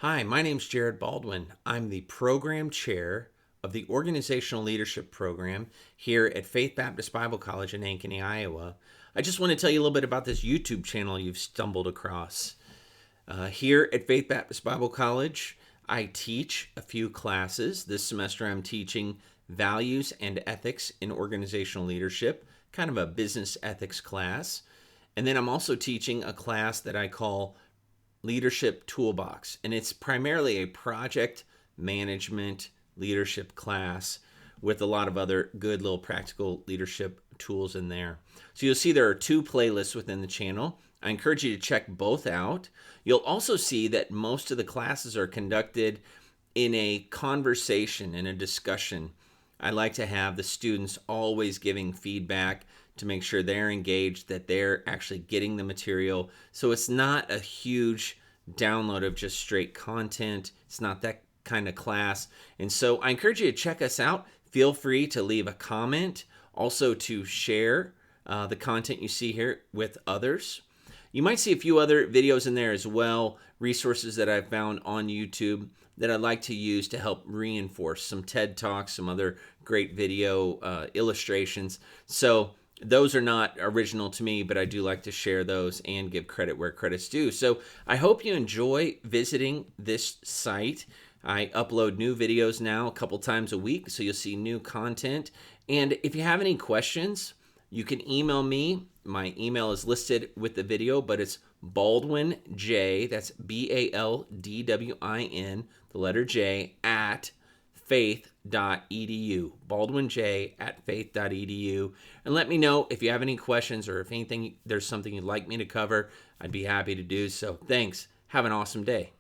Hi, my name's Jared Baldwin. I'm the program chair of the Organizational Leadership Program here at Faith Baptist Bible College in Ankeny, Iowa. I just want to tell you a little bit about this YouTube channel you've stumbled across. Here at Faith Baptist Bible College, I teach a few classes. This semester, I'm teaching Values and Ethics in Organizational Leadership, kind of a business ethics class. And then I'm also teaching a class that I call Leadership Toolbox, and it's primarily a project management leadership class with a lot of other good little practical leadership tools in there. So you'll see there are two playlists within the channel. I encourage you to check both out. You'll also see that most of the classes are conducted in a conversation, in a discussion. I like to have the students always giving feedback to make sure they're engaged, that they're actually getting the material. So it's not a huge download of just straight content. It's not that kind of class. And so I encourage you to check us out. Feel free to leave a comment, also to share the content you see here with others. You might see a few other videos in there as well, resources that I've found on YouTube that I'd like to use to help reinforce some TED Talks, some other great video illustrations. So those are not original to me, but I do like to share those and give credit where credit's due. So I hope you enjoy visiting this site. I upload new videos now a couple times a week, so you'll see new content. And if you have any questions, you can email me. My email is listed with the video, but it's Baldwin J, that's BALDWIN, the letter J, at faith.edu, baldwinj@faith.edu, and let me know if you have any questions or if anything, there's something you'd like me to cover. I'd be happy to do so. Thanks. Have an awesome day.